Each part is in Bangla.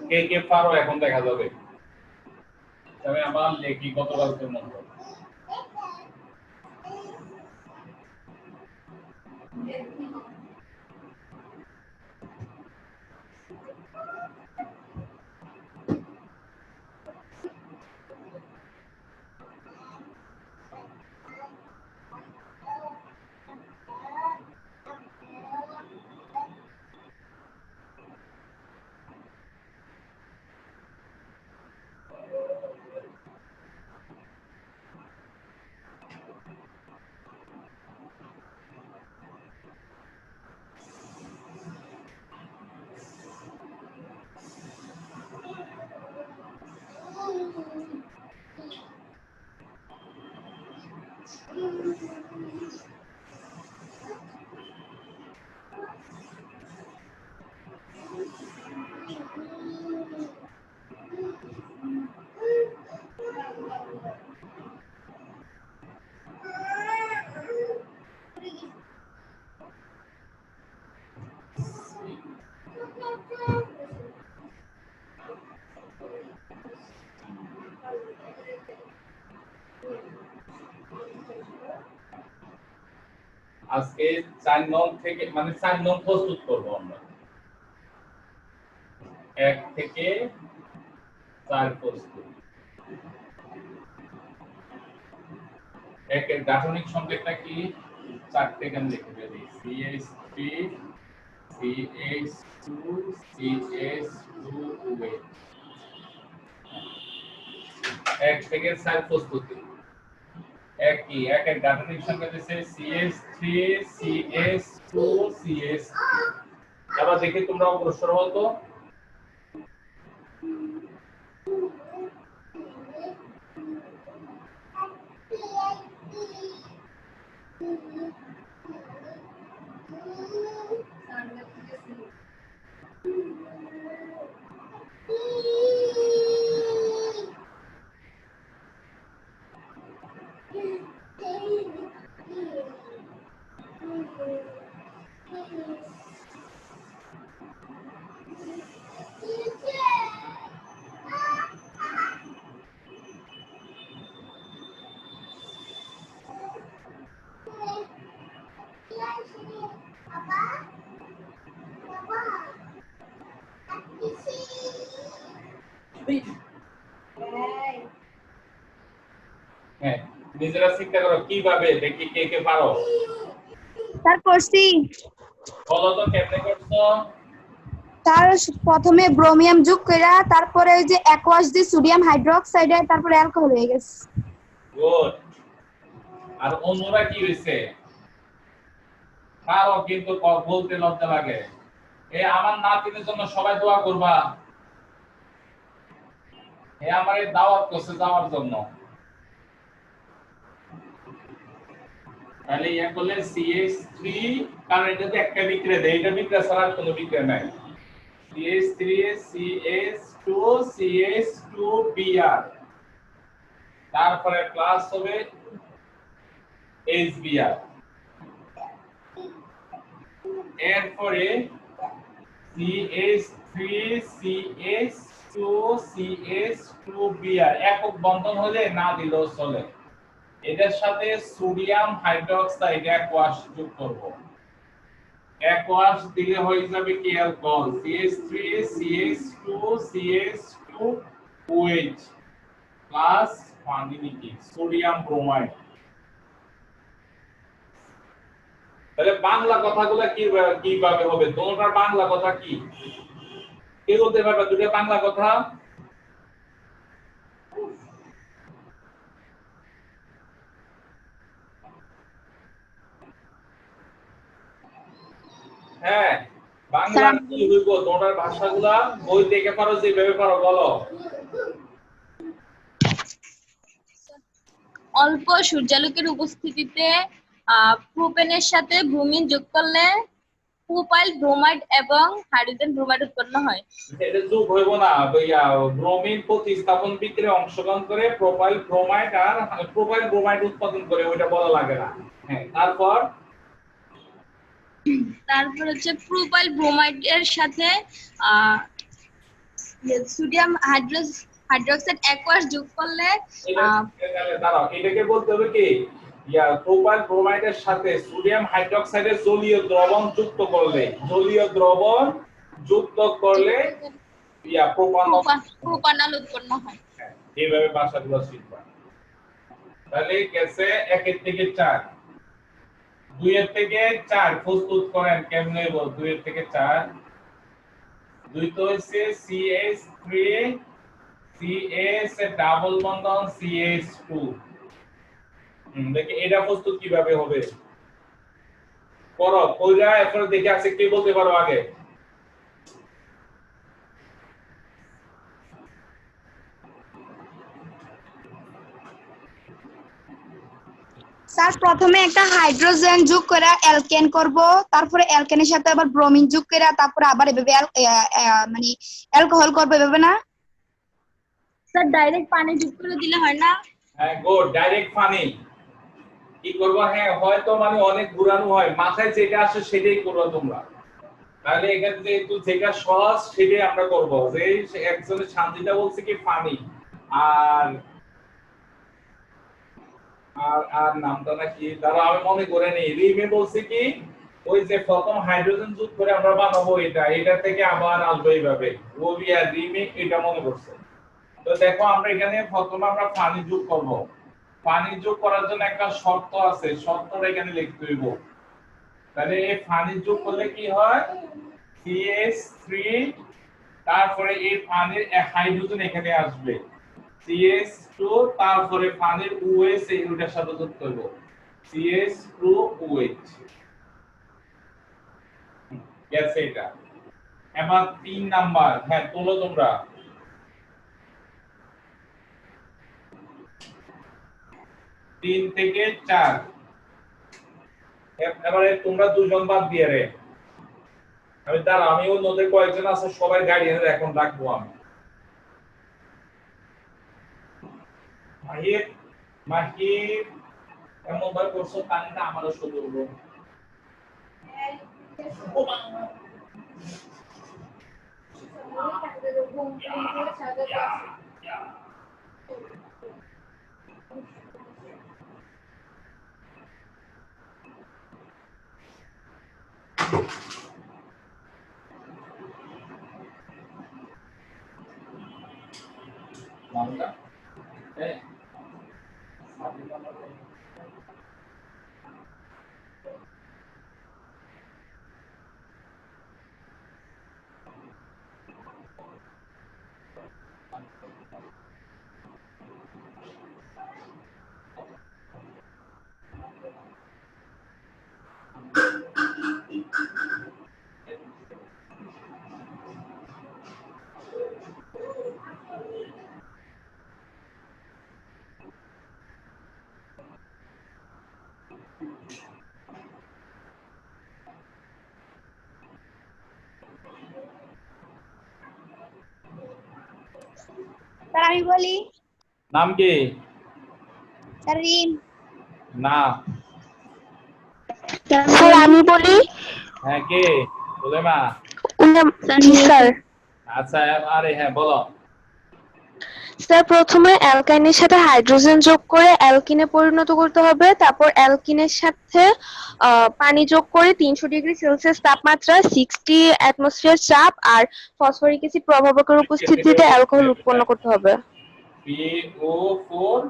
কে কে পারো এখন দেখা যাবে। তবে আমার লেখি গতকাল কেমন হলো। আজকে 4 নং থেকে মানে 4 নং প্রস্তুত করব আমরা 1 থেকে 4 প্রস্তুত। একের গাঠনিক সংকেতটা কি 4 থেকে আমি লিখে দিই CH3 CH2 CH2 1 থেকে 4 প্রস্তুতি। এক কি একের গাঠনিক সংকেত হচ্ছে CH3 CH2 CH3। এবার দেখি তোমরা অগ্রসর হও তো। হ্যাঁ নিজেরা চিন্তা করো কিভাবে দেখি কে কে পারো। স্যার করছি। বলো তো কেমনে করছো। তার প্রথমে ব্রোমিয়াম যোগ কইরা তারপরে ওই যে অ্যাকোয়াস দিয়ে সোডিয়াম হাইড্রোক্সাইডে তারপরে অ্যালকোহল হয়ে গেছে। গুড। আর অন্যরা কি হইছে কারো কিন্তু বলতে লজ্জা লাগে। এই আমার নাতিনের জন্য সবাই দোয়া করবা। এই আমারে দাওয়াত করছে যাওয়ার জন্য। তাহলে ইয়া করলে CH3 কারণ এটাতে একটা বিক্রিয়া দেয় এটা বিক্রিয়া ছাড়া আর কোনো বিক্রিয়া নাই। CH3 CH2 CH2Br তারপরে প্লাস হবে HBr এরপরে CH3 CH2 CH2Br একক বন্ধন হলে না দিলেও চলে। এদের সাথে সোডিয়াম হাইড্রোক্সাইড অ্যাকোয়াস যোগ করব। অ্যাকোয়াস দিলে হয়ে যাবে কি alcohol CH3 CH2 CH2OH plus পানি কি সোডিয়াম ব্রোমাইড। তাহলে বাংলা কথাগুলো কিভাবে হবে তোমার বাংলা কথা কি কে বলতে পারবে দুটো বাংলা কথা। হ্যাঁ বাংলা কি হইব তোমার ভাষাগুলা বই দেখে পারো যেভাবে পারো বলো। অল্প সূর্যালোকের উপস্থিতিতে প্রোপেনের সাথে ব্রোমিন যোগ করলে প্রোপাইল ব্রোমাইড এবং হাইড্রোজেন ব্রোমাইড উৎপন্ন হয়। এটা যোগ হইব না ভাইয়া ব্রোমিন প্রতিস্থাপন বিক্রিয়ায় অংশগ্রহণ করে প্রোপাইল ব্রোমাইড আর প্রোপাইল ব্রোমাইড উৎপাদন করে ওইটা বলা লাগে না। হ্যাঁ তারপর হচ্ছে প্রোপাইল ব্রোমাইড এর সাথে সোডিয়াম হাইড্রোক্সাইড অ্যাকোয়াস যোগ করলে দাঁড়াও, এটাকে বলতে হবে কি প্রোপাইল ব্রোমাইডের সাথে সোডিয়াম হাইড্রোক্সাইডের জলীয় দ্রবণ যুক্ত করলে প্রোপানল উৎপন্ন হয়। এইভাবে ভাষাগুলো শিখবা। তাহলে গেছে 1 এর থেকে 4, 2 এর থেকে 4 প্রস্তুত করেন কেমনে বল। 2 এর থেকে 4, 2 তো হচ্ছে CH3 CH ডাবল বন্ধন CH2। দেখি এটা প্রস্তুত কিভাবে হবে করো, কইরা এরপর দেখি আছে কি বলতে পারো আগে। স্যার প্রথমে একটা হাইড্রোজেন যোগ করে অ্যালকেন করব, তারপরে অ্যালকেনের সাথে আবার ব্রোমিন যোগ করে তারপরে আবার এভাবে মানে অ্যালকোহল করব, এভাবে না স্যার? ডাইরেক্ট পানি যোগ করে দিলে হয় না? হ্যাঁ গুড, ডাইরেক্ট পানি কি করব? হ্যাঁ হয়তো মানে অনেক ঘুরানো হয়, মাথায় যেটা আসে সেটাই করবে তোমরা। তাহলে এখানে যেহেতু যেটা সহজ সেটাই আমরা করব। যে একজনের শান্তিটা বলছে কি পানি, আর আর আর নামটা নাকি দাঁড়া আমি মনে করে নেই। রিমে বলছে কি ওই যে প্রথম হাইড্রোজেন যোগ করে আমরা বানাবো এটা থেকে আবার আসবে এইভাবে। রবি আর রিমে এটা মনে করছে। তো দেখো আমরা এখানে প্রথমে আমরা পানি যোগ করব। পানি যোগ করার জন্য একটা শর্ত আছে, শর্তটা এখানে লিখতে হইব। তাহলে এই পানি যোগ করলে কি হয় CH3, তারপরে এই পানির হাইড্রোজেন এখানে আসবে CH2, তারপরে পানির OH এই দুটার সাথে যোগ করব CH2OH। গেছে এটা। এবার 3 নাম্বার, হ্যাঁ তোলো তোমরা। 3 থেকে 4 এবারে তোমরা দুজন বাদ দিয়ে রে। আমিও নদীর কয়েকজন আছে সবাই গার্ডিয়ানের এখন রাখবো আমি। মাহির এমন ভাবে করছো কানটা আমারও শুধু হলো। নামটা হ্যাঁ স্যার আমি বলি। নাম কি? স্যার রিম। না স্যার আমি বলি। হ্যাঁ কে বলে মা? জি স্যার। আচ্ছা আরে হ্যাঁ বলো। স্যার প্রথমে অ্যালকাইনের সাথে হাইড্রোজেন যোগ করে অ্যালকিনে পরিণত করতে হবে, তারপর অ্যালকিনের সাথে পানি যোগ করে 300 ডিগ্রি সেলসিয়াস তাপমাত্রা 60 অ্যাটমসফিয়ার চাপ আর ফসফরিক অ্যাসিড প্রভাবকের উপস্থিতিতে অ্যালকোহল উৎপন্ন করতে হবে। PO4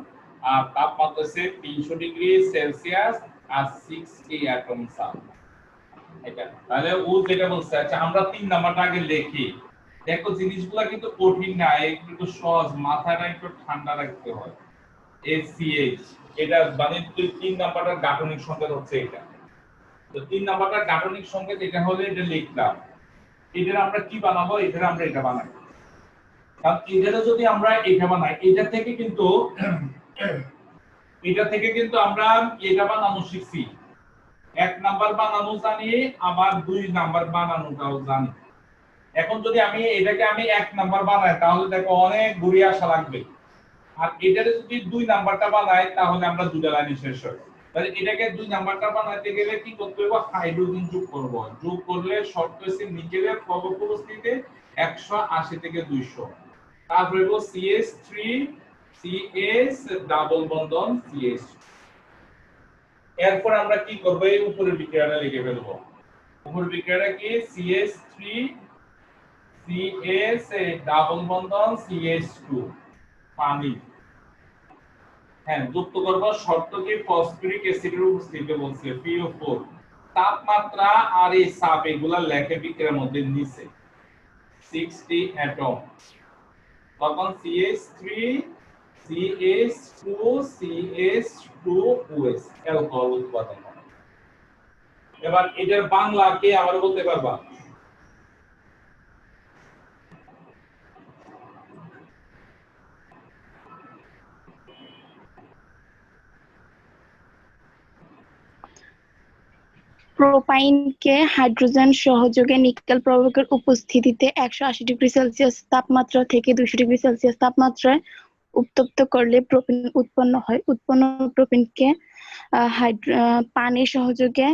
আর তাপমাত্রা হচ্ছে 300 ডিগ্রি সেলসিয়াস আর 60 অ্যাটম চাপ। এটা তাহলে ও যেটা বলছে। আচ্ছা আমরা 3 নাম্বারটা আগে লিখি। দেখো জিনিসগুলো কিন্তু কঠিন না, একটু সহজ, মাথাটা একটু ঠান্ডা রাখতে হয়। HCH এটা মানে 3 নাম্বারটার গাঠনিক সংকেত হচ্ছে এটা। তো 3 নাম্বারটার গাঠনিক সংকেত এটা হলে এটা লিখলাম। এটার আমরা কি বানাবো? এটার আমরা এটা বানাই। কারণ এটারে যদি আমরা এটা বানাই, এটা থেকে কিন্তু আমরা এটা বানানো শিখছি। 1 নাম্বার বানানো জানি, আবার 2 নাম্বার বানানোটাও জানি। এখন যদি আমি এটাকে 1 নাম্বার বানাই তাহলে দেখো অনেক ঘুরে আসা লাগবে। আর এটারে যদি 2 নাম্বারটা বানাই তাহলে আমরা দুটো লাইনে শেষ হবে। তাহলে এটাকে 2 নাম্বারটা বানাইতে গেলে কি করতে হবে? হাইড্রোজেন যোগ করব। যোগ করলে শর্ত হচ্ছে নিকেলের প্রভাবক উপস্থিতিতে 180 থেকে 200। তারপরে হলো CH3 CH ডাবল বন্ধন CH। এরপর আমরা কি করব, এই উপরের বিক্রিয়াটা লিখে ফেলব। উপরের বিক্রিয়াটা কি, CH3 CH ডাবল বন্ধন CH2 পানি। হ্যাঁ, যুক্ত করব শর্ত কি, ফসফরিক অ্যাসিডের উপস্থিতিতে বলছে PO4। তাপমাত্রা আর এই চাপ এগুলা লেখে বিক্রিয়ার মধ্যে নিচে 60 অ্যাটম। তখন CH3 CH2 CH2OH অ্যালকোহল উৎপাদন হয়। এবার এটার বাংলা কি আবার বলতে পারবা? প্রোপাইনকে হাইড্রোজেন সহযোগে নিকেল প্রবাহকের উপস্থিতিতে 180°C তাপমাত্রা থেকে 200°C তাপমাত্রায় উত্তপ্ত করলে প্রোপিন উৎপন্ন হয়। উৎপন্ন প্রোপিনকে পানির সহযোগে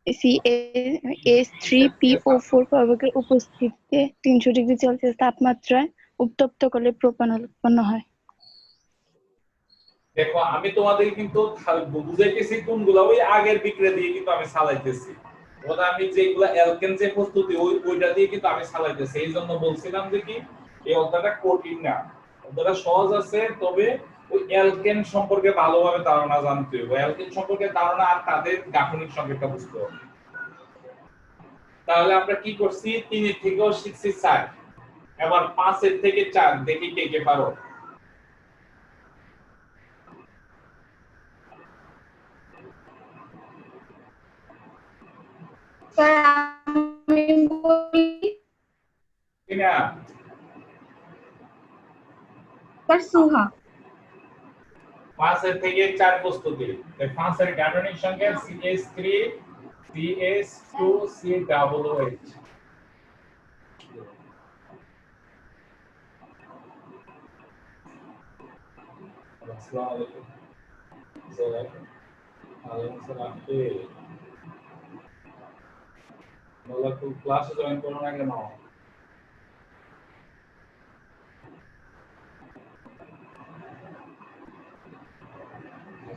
CaH3PO4 প্রবাহকের উপস্থিতিতে 300°C তাপমাত্রায় উত্তপ্ত করলে প্রোপানল উৎপন্ন হয়। দেখো আমি তোমাদের কিন্তু বুঝাইতেছি কোনগুলা, ওই আগের বিক্রিয়া দিয়ে কিন্তু আমি চালাইতেছি। ওটা আমি যেগুলা অ্যালকেন যে প্রস্তুতি ওইটা দিয়ে কিন্তু আমি চালাইতেছি। এই জন্য বলছিলাম যে কি এই অধ্যায়টা কঠিন না, অধ্যায়টা সহজ আছে, তবে ওই অ্যালকেন সম্পর্কে ভালোভাবে ধারণা জানতে হবে। অ্যালকেন সম্পর্কে ধারণা আর তাদের গাঠনিক সংকেতটা বুঝতে হবে। তাহলে আমরা কি করছি, 3 এর থেকেও শিখছি 4। এবার 5 এর থেকে 4 দেখি কে কে পারো। স্যার আমি বলি, কিনা স্যার সুহা। 5 এর থেকে 4 প্রস্তুতি। 5 এর গাঠনিক সংকেত CH3 CH2 COOH। আসসালামু আলাইকুম। ওয়ালাইকুম আসসালাম। বলো তো ক্লাসে জয়েন করো না কেন?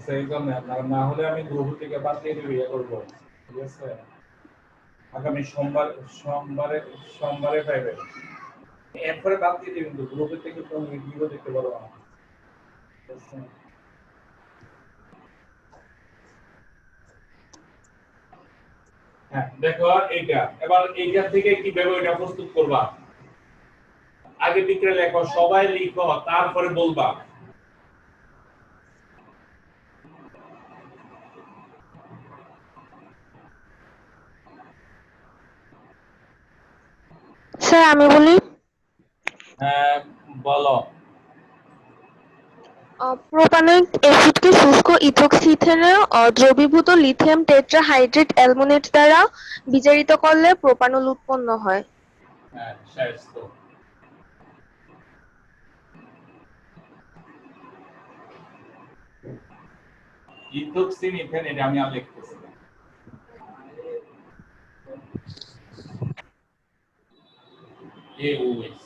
সেই জন্য না হলে আমি গ্রুপ থেকে বাদ দিয়ে দেবো, ইয়ে করবো, ঠিক আছে? আগামী সোমবারে পাইবে। এরপরে বাদ দিয়ে দিবেন, কিন্তু গ্রুপের থেকে তো ভিডিও দেখতে পারবো না, ঠিক আছে? হ্যাঁ দেখো এইটা, এবার এইটা থেকে কিভাবে এটা প্রস্তুত করবা। আগে বিক্রিয়া লেখো, সবাই লিখো, তারপরে বলবা। স্যার আমি বলি, হ্যাঁ বলো। প্রোপানয়িক অ্যাসিডকে শুষ্ক ইথোক্সিথেনে দ্রবীভূত লিথিয়াম টেট্রাহাইড্রেট অ্যালমোনেট দ্বারা বিজারিত করলে প্রোপানল উৎপন্ন হয়। হ্যাঁ শেষ তো। ইথোক্সিন ইথেন এটা আমি আর লিখতেছি না। AOH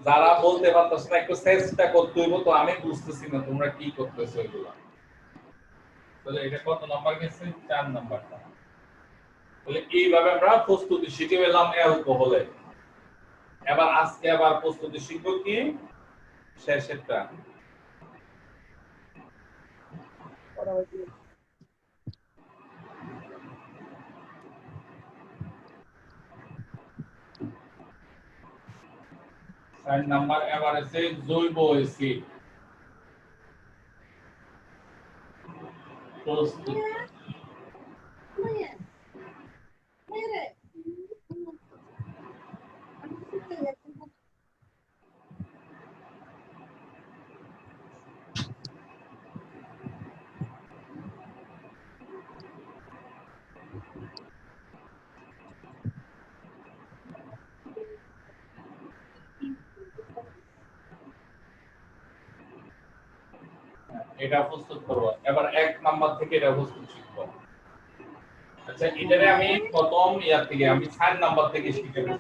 যারা বলতে পারতেছ না একটু চেষ্টা করতে হইব, তো আমি বুঝতেছি না তোমরা কি করতেছো এগুলা। তাহলে এটা কত নাম্বার গেছে? 4 নাম্বারটা। তাহলে এইভাবে আমরা প্রস্তুতি শিখে পেলাম অ্যালকোহলে। এবার আজকে আবার প্রস্তুতি শিখব কি শেষেরটা। চার নাম্বার এবার আছে জৈব অ্যাসিড প্রস্তুতি। এটা প্রস্তুত করব। এবার 1 নাম্বার থেকে এটা প্রস্তুত শিখব। আচ্ছা এটারে আমি প্রথম ইয়ার থেকে আমি 4 নাম্বার থেকে শিখে নেব।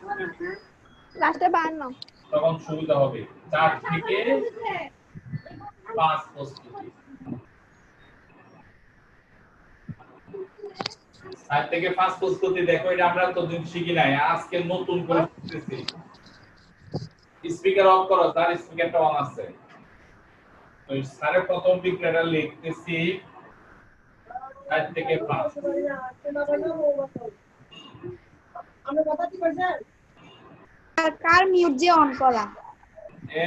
লাস্টে 52 তখন সুবিধা হবে। 4 থেকে 5 প্রস্তুতি। 4 থেকে 5 প্রস্তুতি দেখো এটা আমরা এতদিন শিখি নাই। আজকে নতুন করে শিখতেছি। স্পিকার অফ করো, তার স্পিকারটা অন আছে। তো স্যারের প্রথম বিক্রিয়াটা লিখতেছি 4 থেকে 5। আর কার মিউট যে অন করা?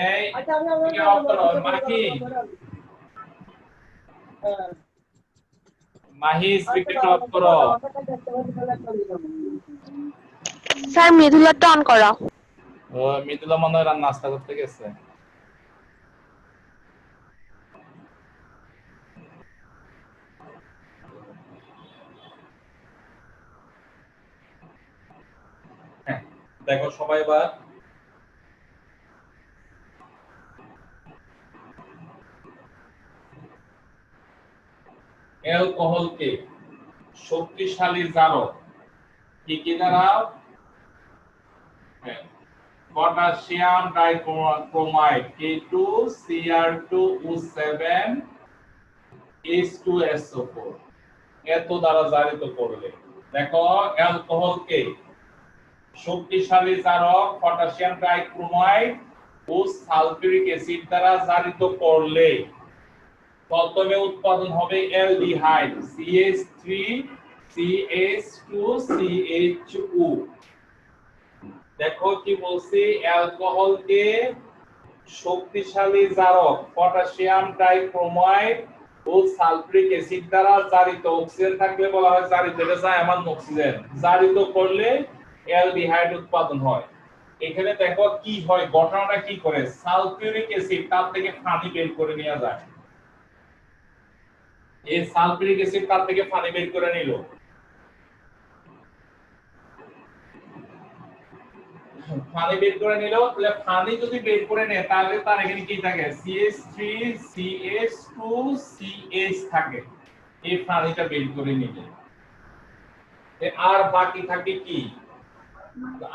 এই স্পিকার অফ করো মাহি। মাহি স্পিকার অফ করো। স্যার মৃদুলাটা অন করা। ও মিতুলা মনে হয় নাস্তা করতে গেছে। হ্যাঁ দেখো সবাই এবার অ্যালকোহলকে শক্তিশালী জারক কি কি দ্বারা? হ্যাঁ পটাশিয়াম ডাইক্রোমাইড K2Cr2O7 H2SO4 এত দ্বারা জারিত করলে দেখো অ্যালকোহলকে শক্তিশালী জারক পটাশিয়াম ডাইক্রোমাইড ও সালফিউরিক অ্যাসিড দ্বারা জারিত করলে প্রথমে উৎপাদন হবে অ্যালডিহাইড CH3CH2CHO। দেখো কি বলছি, অ্যালকোহলকে শক্তিশালী জারক পটাশিয়াম ডাইক্রোমাইড ও সালফিউরিক অ্যাসিড দ্বারা জারিত, অক্সিজেন থাকলে বলা হয় জারিত, এটা জায়মান অক্সিজেন জারিত করলে অ্যালডিহাইড উৎপাদন হয়। এখানে দেখো কি হয়, ঘটনাটা কি করে, সালফিউরিক অ্যাসিড তার থেকে পানি বের করে নেওয়া যায়। এই সালফিউরিক অ্যাসিড তার থেকে পানি বের করে নিল, পানি বের করে নিল, তাহলে পানি যদি বের করে নেয় তাহলে তার এখানে কি থাকে, CH3CH2CH থাকে, এই পানিটা বের করে নিলে আর বাকি থাকে কি,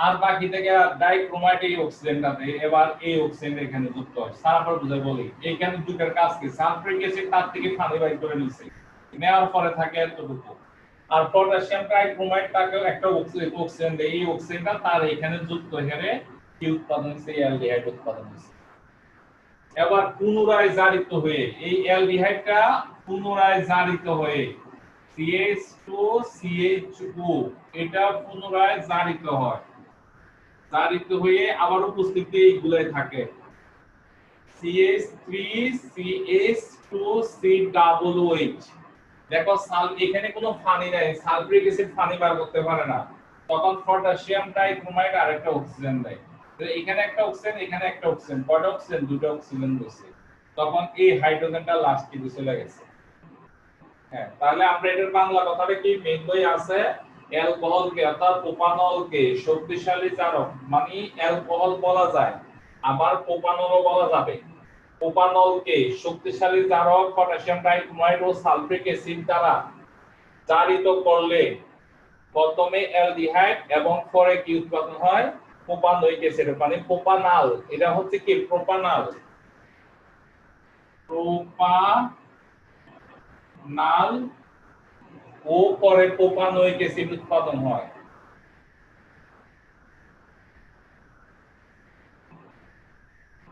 আর বাকি থেকে ডাইক্রোমাইড এই অক্সিজেনটাতে, এবার এই অক্সিজেন এখানে যুক্ত হয়। সালফার বুঝে বলি এখানে দুটোর কাজ কি, সালফিউরিক অ্যাসিড তার থেকে পানি বের করে নিছে, নেওয়ার পরে থাকে এতটুকু, আর পটাশিয়াম ডাইক্রোমাইড তাকে একটা অক্সিজেন দেয়, এই অক্সিজেনটা তার এখানে যুক্ত হয়ে কি উৎপাদন হচ্ছে, অ্যালডিহাইড উৎপাদন হচ্ছে। এবার পুনরায় জারিত হয়ে এই অ্যালডিহাইডটা পুনরায় জারিত হয়ে CH2CHO এটা পুনরায় জারিত হয়, জারিত হয়ে আবার উপস্থিতি এইগুলাই থাকে CH3CH2COOH। দেখো এখানে কোনো পানি নাই, সালফিউরিক অ্যাসিড পানি বার করতে পারে না, তখন পটাশিয়াম ডাইক্রোমাইড আরেকটা অক্সিজেন দেয়, তো এখানে একটা অক্সিজেন এখানে একটা অক্সিজেন, কয়টা অক্সিজেন, দুটো অক্সিজেন দিচ্ছে, তখন এই হাইড্রোজেনটা লাস্ট দিকে চলে গেছে। হ্যাঁ তাহলে আমরা এটার বাংলা কথাটা কি, মেইনলি আছে অ্যালকোহলকে অর্থাৎ প্রোপানলকে শক্তিশালী জারক, মানে অ্যালকোহল বলা যায় আবার প্রোপানলও বলা যাবে। প্রোপানলকে শক্তিশালী জারক পটাশিয়াম ডাইক্রোমাইড ও সালফিউরিক অ্যাসিড দ্বারা জারিত করলে প্রথমে অ্যালডিহাইড এবং পরে কি উৎপাদন হয়, প্রোপানোয়িক অ্যাসিড, মানে প্রোপানাল, এটা হচ্ছে কি প্রোপানাল, প্রোপানাল ও পরে প্রোপানোয়িক অ্যাসিড উৎপাদন হয়।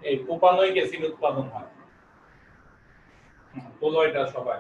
এই প্রোপানোয়িক অ্যাসিড উৎপাদন হয়, বলো এটা সবাই।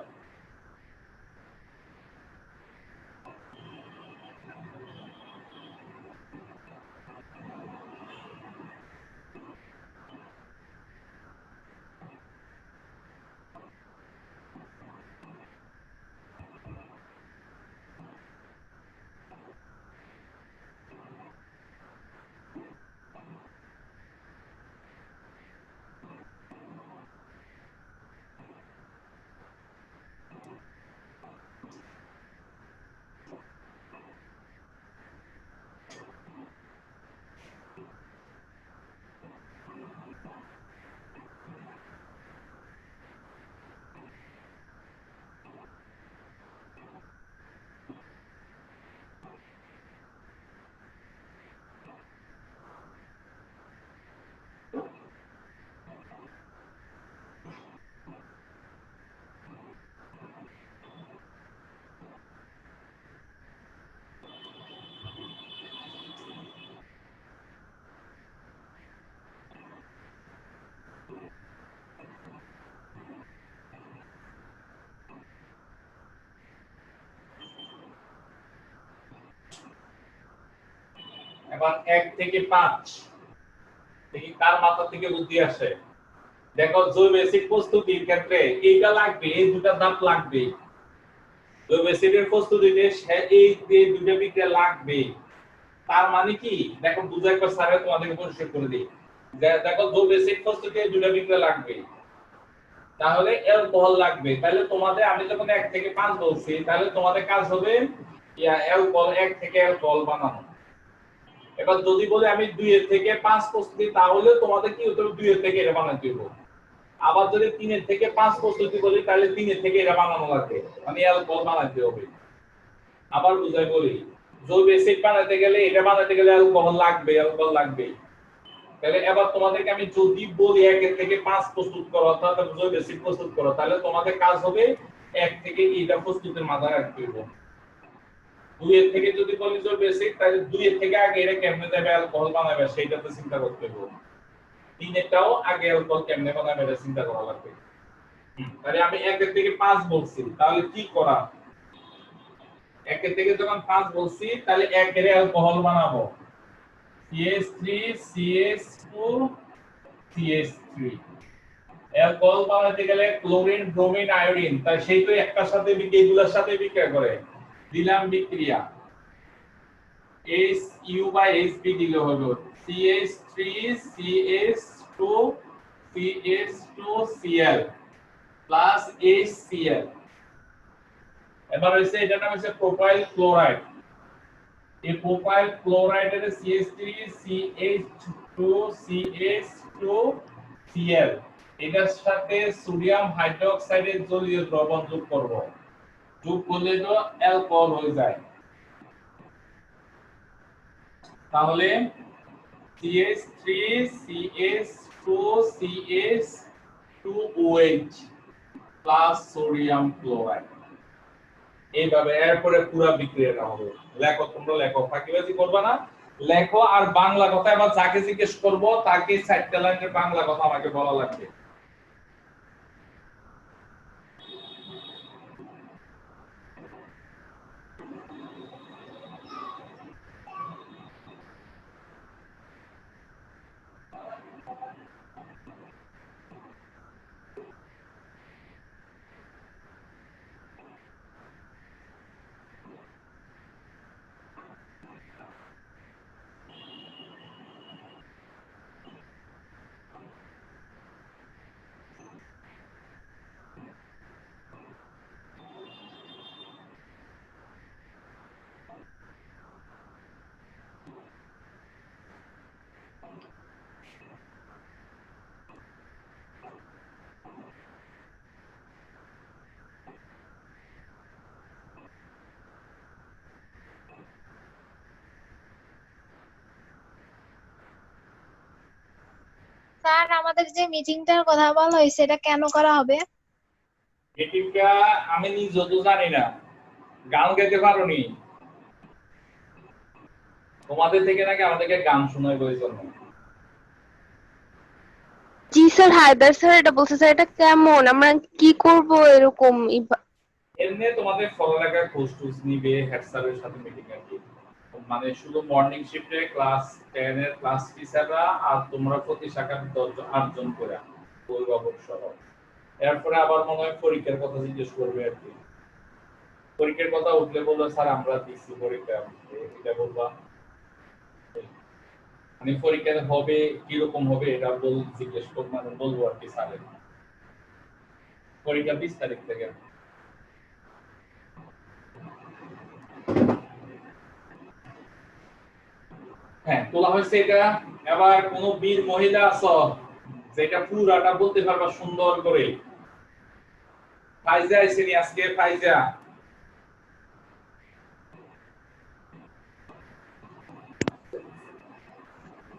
এবার 1 থেকে 5 দেখি কার মাথা থেকে বুদ্ধি আসে। দেখো জৈব অ্যাসিড প্রস্তুতির ক্ষেত্রে এইটা লাগবে, এই দুটো ধাপ লাগবে। জৈব অ্যাসিডের প্রস্তুতিতে এই দুটো বিক্রিয়া লাগবে। তার মানে কি দেখো বুঝা একবার স্যার তোমাদেরকে পরিষ্কার করে দিই। দেখো জৈব অ্যাসিড প্রস্তুতিতে দুটো বিক্রিয়া লাগবে, তাহলে অ্যালকোহল লাগবে। তাহলে তোমাদের আমি যখন 1 থেকে 5 বলছি, তাহলে তোমাদের কাজ হবে অ্যালকোহল 1 থেকে অ্যালকোহল বানানো। এবার যদি বলে আমি 2 এর থেকে 5 প্রস্তুতি, তাহলে তোমাদের কি হতে হবে 2 এর থেকে এটা বানাতে হবে। আবার যদি 3 এর থেকে 5 প্রস্তুতি বলি, তাহলে 3 এর থেকে এটা বানানো লাগবে, মানে অ্যালকোহল বানাতে হবে। আবার বুঝাই বলি, জৈব অ্যাসিড বানাতে গেলে এটা বানাতে গেলে অ্যালকোহল লাগবে, অ্যালকোহল লাগবে। তাহলে এবার তোমাদেরকে আমি যদি বলি 1 এর থেকে 5 প্রস্তুত করো, অর্থাৎ জৈব অ্যাসিড প্রস্তুত করো, তাহলে তোমাদের কাজ হবে 1 থেকে এটা প্রস্তুতের মাথায় রাখতে হবে। 2 এর থেকে যদি বলি জৈব অ্যাসিড, তাহলে 2 এর থেকে আগে এটা কেমনে যাবে অ্যালকোহল বানাবে সেইটাতে চিন্তা করতে হবে। 3 এরটাও আগে অ্যালকোহল কেমনে বানাবে এটা চিন্তা করা লাগবে। তাহলে আমি 1 এর থেকে 5 বলছি, তাহলে কি করা? 1 এর থেকে যখন 5 বলছি, তাহলে 1 এর অ্যালকোহল বানাবো CH3 CH2 CH3। অ্যালকোহল বানাতে গেলে ক্লোরিন ব্রোমিন আয়োডিন, তাই সেই তো একটার সাথে এগুলোর সাথে বিক্রিয়া করে দিলাম বিক্রিয়া HU/HB দিলে হলো CH3 CH2 CH2Cl plus HCl। এবার হইছে এটা নাম হচ্ছে প্রোপাইল ক্লোরাইড। এই প্রোপাইল ক্লোরাইডের CH3 CH2 CH2Cl এটার সাথে সোডিয়াম হাইড্রোক্সাইডের জলীয় দ্রবণ যোগ করব। যোগ করলে তো অ্যালকোহল হয়ে যায়। তাহলে CH3 CH2 CH2OH plus sodium chloride. এইভাবে এরপরে পুরো বিক্রিয়াটা হবে। লেখো, তোমরা লেখো, ফাঁকিবাজি করবে না, লেখো। আর বাংলা কথা এবার যাকে জিজ্ঞেস করব তাকে 4টা লাইনের বাংলা কথা আমাকে বলা লাগবে। স্যার, আমাদের যে মিটিংটার কথা বলা হয়েছে এটা কেন করা হবে? মিটিংটা আমি নিজে তো জানি না। গান গাইতে পারোনি? তোমাদের থেকে নাকি আমাদেরকে গান শোনায় প্রয়োজন। জি স্যার, হায়দার স্যার এটা বলছে। স্যার এটা কেমন, আমরা কি করব এরকম? এমনি তোমাদের পড়ালেখার খোঁজ টোজ নিবে হেড স্যারের সাথে মিটিং আর কি। মানে শুধু মর্নিং শিফটে ক্লাস 10 এর ক্লাস টিচাররা আর তোমরা প্রতি শাখার 8 জন করে অভিভাবক সহ। এরপরে আবার মনে হয় পরীক্ষার কথা জিজ্ঞেস করবে আর কি। পরীক্ষার কথা উঠলে বললো স্যার আমরা দিচ্ছি পরীক্ষা, এটা বলবা। মানে পরীক্ষা হবে কিরকম হবে এটা জিজ্ঞেস করবো, মানে বলবো আর কি স্যারের। পরীক্ষা 20 তারিখ থেকে। হ্যাঁ, তোলা হয়েছে এটা। এবার কোন বীর মহিলা আছো যেটা পুরাটা বলতে পারবা সুন্দর করে? ফাইজা আইসেনি আজকে? ফাইজা,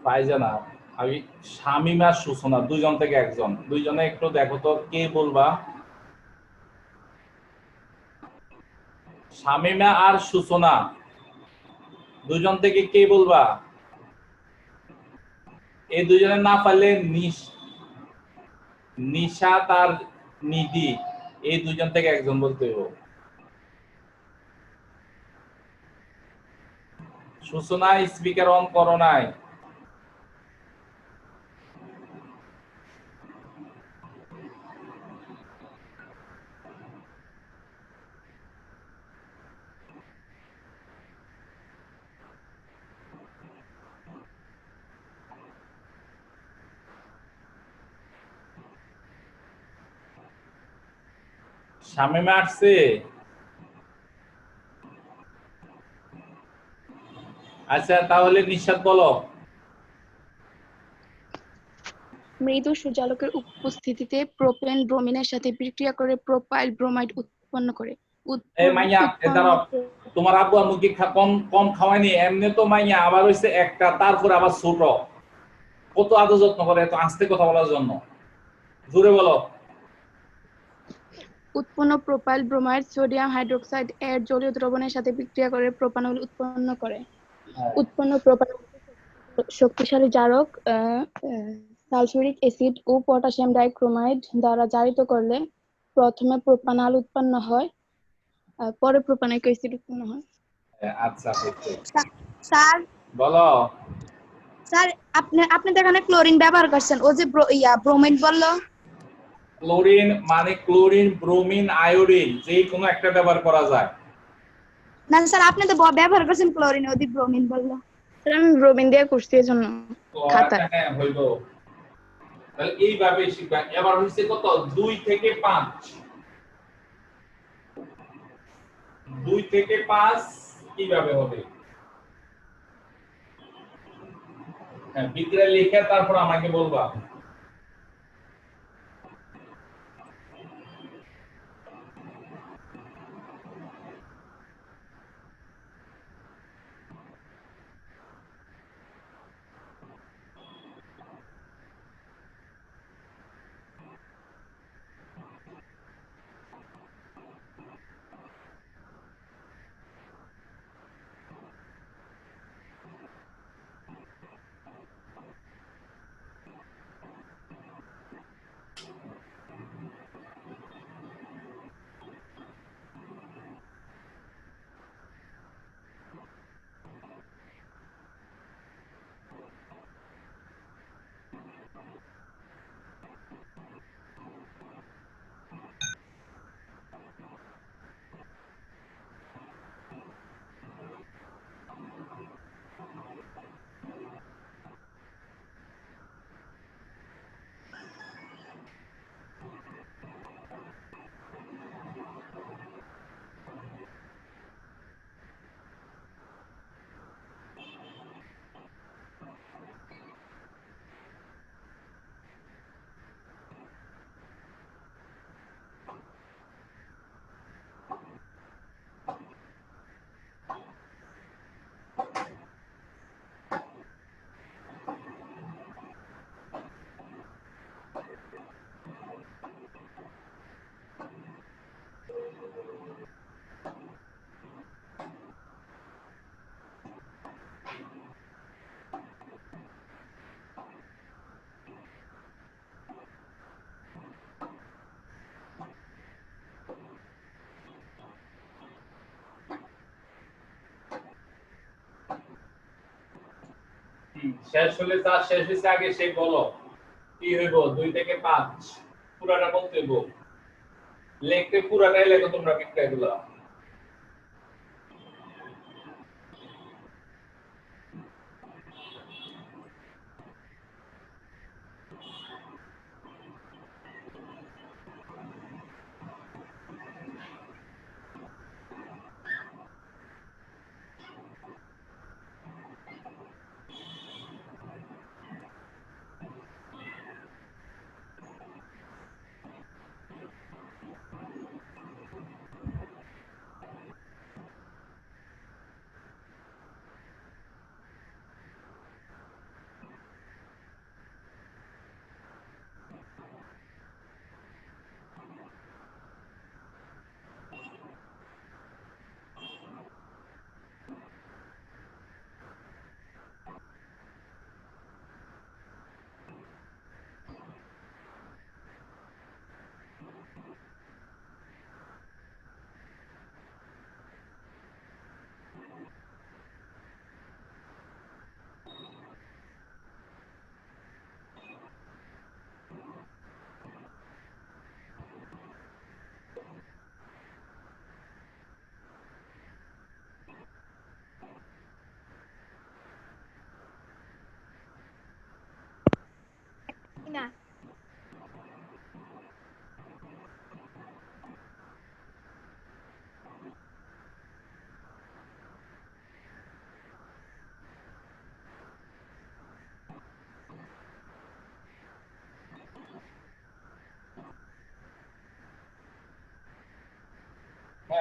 ফাইজা না, আমি শামিমা সুসনা, দুইজন থেকে একজন। দুইজনে একটু দেখো তো কে বলবা। শামিমা আর সুসনা দুইজন থেকে কে বলবা? এই দুইজনের না পারলে নিশাত আর নিধি, এই দুইজন থেকে একজন বলতে হবে। সূচনা স্পিকার অন করো নাই? শামিমা আসছে? আচ্ছা তাহলে নিশাত বলো। মৃদু সূর্যালোকের উপস্থিতিতে প্রোপেন ব্রোমিনের সাথে বিক্রিয়া করে প্রোপাইল ব্রোমাইড উৎপন্ন করে। এই মাইয়া দাঁড়াও, তোমার আব্বু আম্মু কি কম কম খাওয়ায়নি? এমনি তো মাইয়া আবার হইছে একটা, তারপর আবার ছোট। কত আদর যত্ন করে, এত আস্তে কথা বলার জন্য। জোরে বলো। উৎপন্ন প্রোপাইল ব্রোমাইড সোডিয়াম হাইড্রোক্সাইড এর জলীয় দ্রবণের সাথে বিক্রিয়া করে প্রোপানল উৎপন্ন করে। উৎপন্ন প্রোপানল শক্তিশালী জারক সালফিউরিক অ্যাসিড ও পটাশিয়াম ডাইক্রোমাইড দ্বারা জারিত করলে প্রথমে প্রোপানল উৎপন্ন হয়, পরে প্রোপানিক অ্যাসিড উৎপন্ন হয়। আচ্ছা হয়েছে। স্যার বলো। স্যার আপনি তো এখানে ক্লোরিন ব্যবহার করছেন, ও যে ব্রোমিড বললো। ক্লোরিন মানে ক্লোরিন, ব্রোমিন, আয়োডিন, যে কোনো একটা ব্যবহার করা যায়। না স্যার, আপনি তো ব্যবহার করছেন ক্লোরিন, ওদি ব্রোমিন বললো। স্যার আমি ব্রোমিন দিয়ে করছি এজন্য তো খাতায়। হ্যাঁ হইলো। তাহলে এইভাবে শিখবা। এবার হইছে কত? 2 থেকে 5। 2 থেকে 5 কিভাবে হবে? হ্যাঁ, বিক্রিয়া লিখে তারপর আমাকে বলবা। শেষ হলে যা শেষ হয়েছে আগে সে বলো কি হইব। 2 থেকে 5 পুরাটা বলতে হইব। লিখতে পুরাটাই লেখো তোমরা বিক্রিয়াগুলো।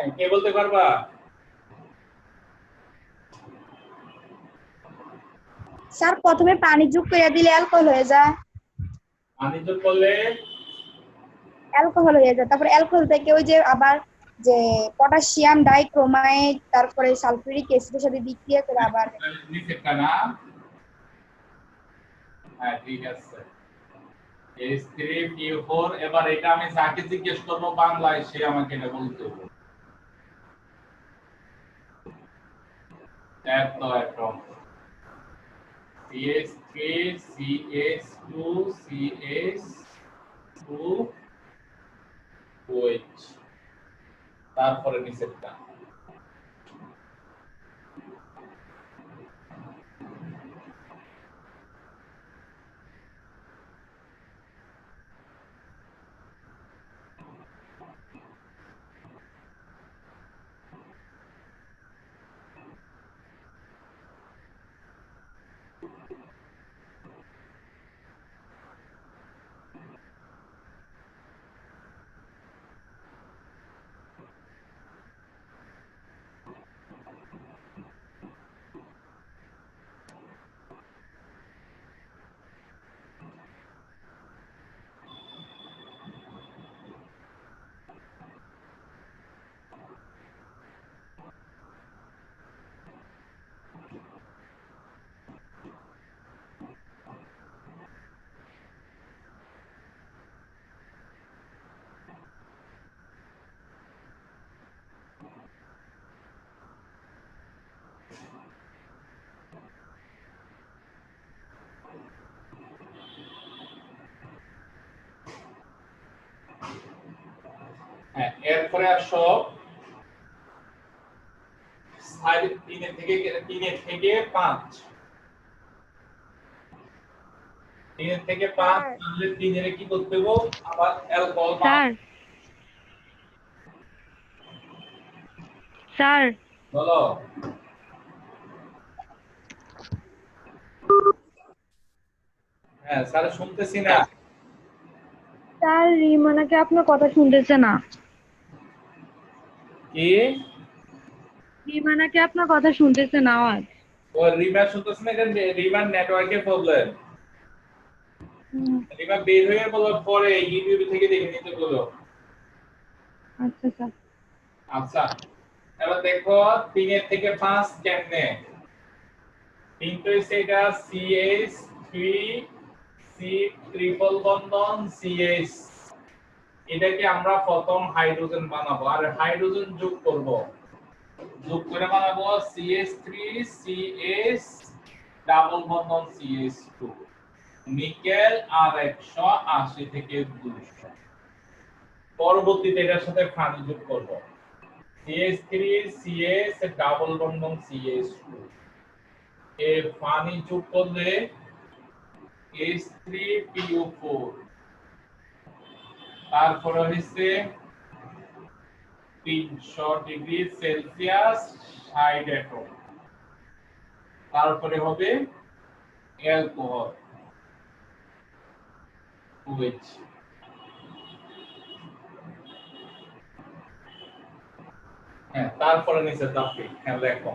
হ্যাঁ, কে বলতে পারবা? স্যার প্রথমে পানি যোগ করে দিলে অ্যালকোহল হয়ে যায়। পানি যোগ করলে অ্যালকোহল হয়ে যায়, তারপর অ্যালকোহল থেকে ওই যে আবার যে পটাশিয়াম ডাইক্রোমাইড তারপরে সালফিউরিক অ্যাসিডের সাথে বিক্রিয়া করে আবার নিচেরটা না? হ্যাঁ ঠিক আছে। H3PO4 এবার এটা আমি যাকে জিজ্ঞেস করবো বাংলায় সে আমাকে এটা বলতে হবে। এত atom CH3 CH2 CH2 OH তারপরে নিচেরটা হ্যাঁ এরপরে আসো সাইড 3 থেকে 5 3 থেকে 5 তাহলে 3 এর কি করতে হবে আবার অ্যালকোহল স্যার স্যার বলো হ্যাঁ স্যার শুনতেছি না স্যার রিমানাকে আপনার কথা শুনতেছে না। কি রিমানাকে আপনার কথা শুনতেছে না আওয়াজ। ও রিমা শুনতেছ না এটা রিমার নেটওয়ার্কের প্রবলেম রিমা বের হয়ে বলার পরে ইউটিউব থেকে দেখে নিতে বলো আচ্ছা স্যার। আচ্ছা এবার দেখো 3 এর থেকে 5 কেমনে 3 তো এটা CH3 C ট্রিপল বন্ধন CH এটাকে আমরা প্রথম হাইড্রোজেন বানাবো আর হাইড্রোজেন যোগ করব যোগ করে বানাবো CH3 CH ডাবল বন্ধন CH2 নিকেল আর 180 থেকে 200 পরবর্তীতে এটার সাথে পানি যোগ করব CH3 CH ডাবল বন্ধন CH2 এ পানি যোগ করলে H3PO4 তারপরে হচ্ছে 300 ডিগ্রি সেলসিয়াস 60 অ্যাটম তারপরে হবে অ্যালকোহল OH হ্যাঁ তারপরে নিচে দাপি হ্যাঁ দেখো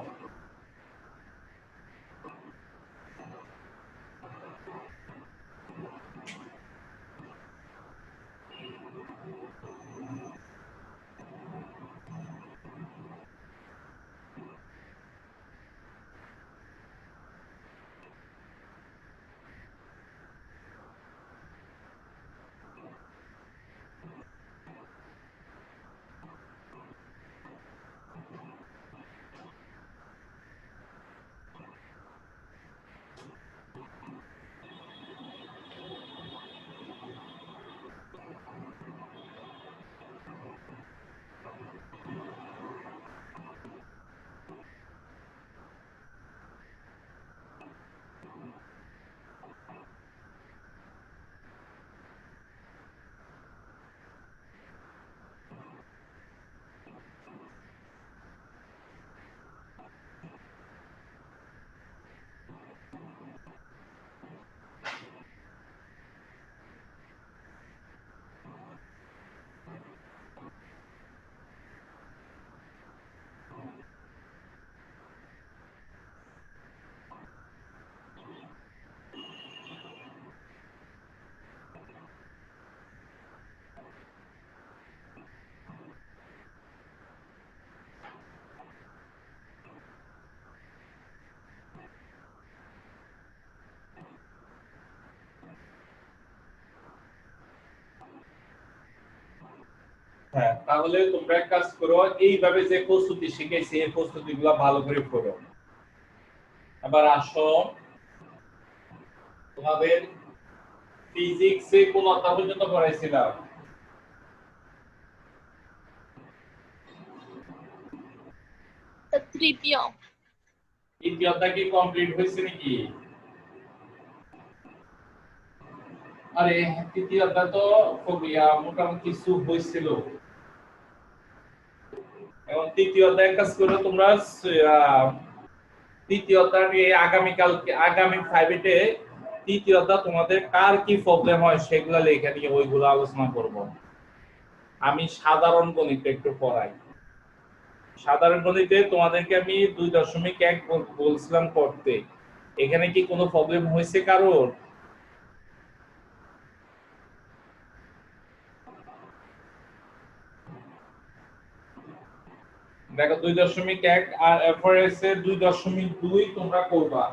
হ্যাঁ, তাহলে তোমরা এক কাজ করো, এইভাবে যে প্রস্তুতি শিখেছি এই প্রস্তুতিগুলো ভালো করে পড়ো। এবার আসো তোমাদের ফিজিক্সে কোন অধ্যায় পর্যন্ত পড়াইছিলাম? তৃতীয়। তৃতীয় অধ্যায় কি কমপ্লিট হয়েছে নাকি? আরে তৃতীয় অধ্যায় তো মোটামুটি কিছু হয়েছিল। এবং তৃতীয় অধ্যায় কাজ করে তোমরা তৃতীয় অধ্যায় নিয়ে আগামী 5 এ তৃতীয় অধ্যায় তোমাদের কার কি প্রবলেম হয় সেগুলো লেখা নিয়ে ওইগুলো আলোচনা করব। আমি সাধারণ গণিত একটু পড়াই। সাধারণ গণিতে তোমাদেরকে আমি 2.1 বলছিলাম করতে। এখানে কি কোনো প্রবলেম হয়েছে কারোর? দেখো 2.1 আর এরপরে আছে 2.2 তোমরা করবা।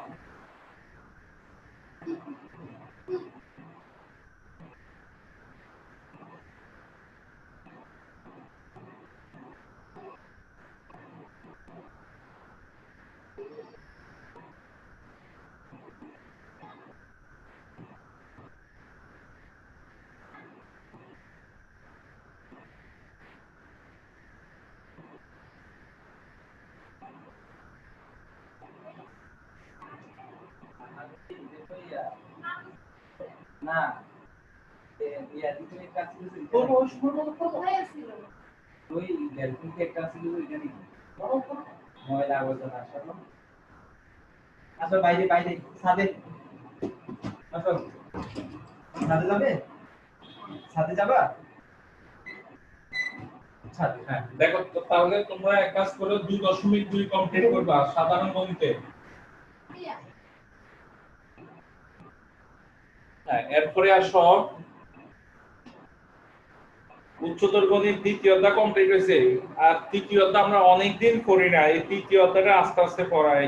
না ইয়া দিকে কাজ ছিল ওই গ্যালকুইকে একটা ছিল ওইখানে ময়লা আবর্জনা আসলো আসো বাইরে বাইরে ছাদে আসো ছাদে যাবে ছাদে যাবা ছাদে হ্যাঁ, দেখো তাহলে তোমরা এক কাজ করো 2.2 কমপ্লিট করবা সাধারণ গণিতে। হ্যাঁ, এরপরে আসো উচ্চতর গণিত দ্বিতীয় অধ্যায় কমপ্লিট হয়েছে। আর তৃতীয় অধ্যায় আমরা অনেকদিন করি না, এই তৃতীয় অধ্যায়টা আস্তে আস্তে পড়াই।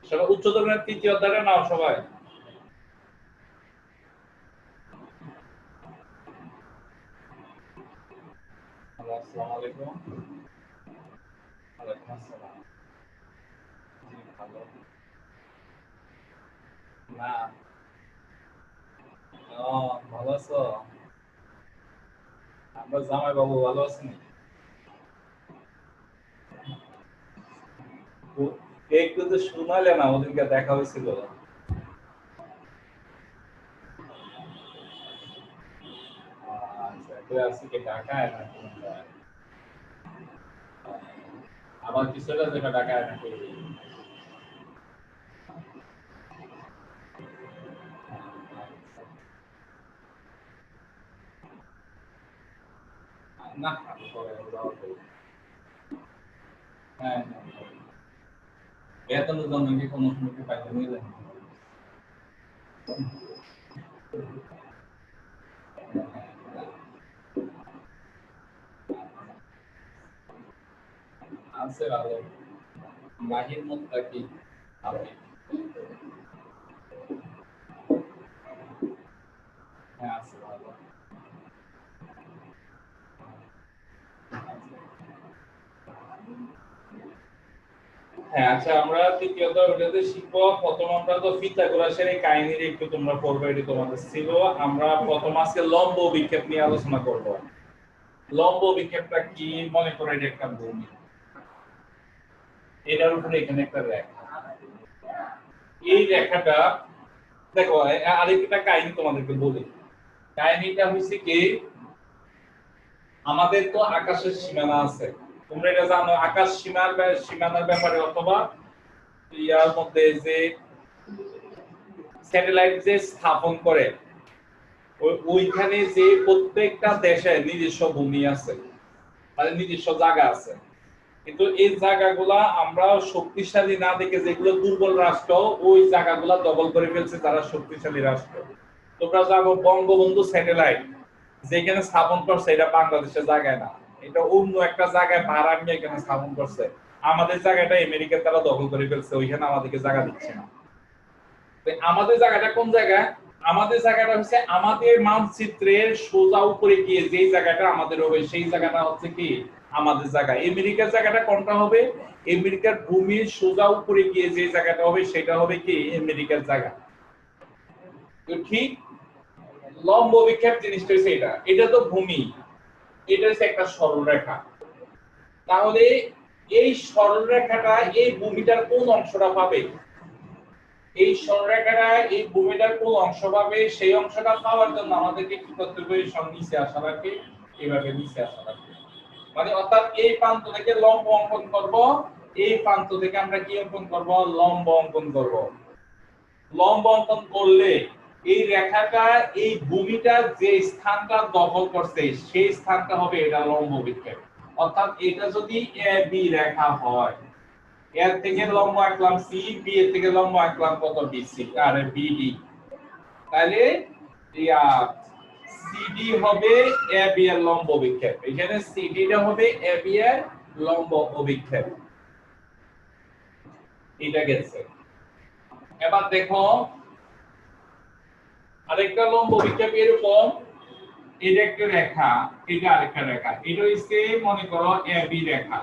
সবাই উচ্চতর গণিত তৃতীয় অধ্যায়টা নাও সবাই। আসসালামু আলাইকুম। ওয়ালাইকুম আসসালাম। জি ভালো। না ও ভালো আছো? আমরা জামাই বাবু ভালো আছেন? একটু তো শোনালে না, ওদেরকে দেখা হয়েছিল। আচ্ছা, তুই আসছি কি ঢাকায় নাকি? আবার কিছু একটা যেটা ঢাকায় নাকি? না আমি পরে যাওয়া করি। হ্যাঁ বেতনের জন্য কি কোনো সময় কি পাইতে নিয়ে যায়? আছে ভালো। মাহির মতটা কি আপনি? হ্যাঁ আছে ভালো। হ্যাঁ আচ্ছা, আমরা তৃতীয়ত ওটাতে শিখবো। প্রথম আমরা তো পিথাগোরাসের এই কাহিনীর একটু তোমরা পড়বে, এটি তোমাদের ছিল। আমরা প্রথম আজকে লম্ব বিক্ষেপ নিয়ে আলোচনা করব। লম্ব বিক্ষেপটা কি? মনে করো এটা একটা ভূমি, এটার উপরে এখানে একটা রেখা। এই রেখাটা দেখো, আরেকটা কাহিনী তোমাদেরকে বলি। কাহিনীটা হচ্ছে কি, আমাদের তো আকাশের সীমানা আছে, তোমরা এটা জানো। আকাশ সীমানার ব্যাপারে অথবা ইয়ার মধ্যে যে স্যাটেলাইট যে স্থাপন করে ওইখানে যে প্রত্যেকটা দেশে নিজস্ব ভূমি আছে। মানে নিজস্ব জায়গা আছে, কিন্তু এই জায়গাগুলা আমরা শক্তিশালী না দেখে যেগুলো দুর্বল রাষ্ট্র ওই জায়গাগুলা দখল করে ফেলছে তারা শক্তিশালী রাষ্ট্র। তোমরা জানো বঙ্গবন্ধু স্যাটেলাইট যেখানে স্থাপন করছে এটা বাংলাদেশের জায়গায় না, এটা অন্য একটা জায়গায় ভাড়া নিয়ে এখানে স্থাপন করছে। আমাদের জায়গাটা আমেরিকা তারা দখল করে ফেলছে, ওইখানে আমাদেরকে জায়গা দিচ্ছে না। তো আমাদের জায়গাটা কোন জায়গা? আমাদের জায়গাটা হচ্ছে আমাদের মানচিত্রের সোজা উপরে গিয়ে যেই জায়গাটা আমাদের হবে সেই জায়গাটা হচ্ছে কি আমাদের জায়গা। আমেরিকার জায়গাটা কোনটা হবে? আমেরিকার ভূমির সোজা উপরে গিয়ে যে জায়গাটা হবে সেটা হবে কি আমেরিকার জায়গা। তো ঠিক লম্ব বিক্ষেপ জিনিসটা হচ্ছে এটা, এটা তো ভূমি, এটা হচ্ছে একটা সরলরেখা। তাহলে এই সরলরেখাটা এই ভূমিটার কোন অংশটা পাবে? এই সরলরেখাটা এই ভূমিটার কোন অংশ পাবে? সেই অংশটা পাওয়ার জন্য আমাদেরকে কি করতে হবে? নিচে আসা লাগবে, এইভাবে নিচে আসা লাগবে। মানে অর্থাৎ এই প্রান্ত থেকে লম্ব অঙ্কন করব, এই প্রান্ত থেকে আমরা কি অঙ্কন করব? লম্ব অঙ্কন করব। লম্ব অঙ্কন করলে এই রেখাটা এই ভূমিটা যে স্থানটা দখল করছে সেই স্থানটা হবে এটা লম্ব বিক্ষেপ। অর্থাৎ এটা যদি এ বি রেখা হয়, এর থেকে লম্ব আঁকলাম সি, বি এর থেকে লম্ব আঁকলাম কত? বিসি আর বিডি, তাহলে সিডি হবে এ বি এর লম্ব বিক্ষেপ। এখানে সিডি টা হবে এ বি এর লম্ব অভিক্ষেপ। এটা গেছে। এবার দেখো আরেকটা লম্ব বিক্ষেপ এরকম, এটা একটা রেখা, এটা আরেকটা রেখা, এটা হচ্ছে মনে করো এ বি রেখা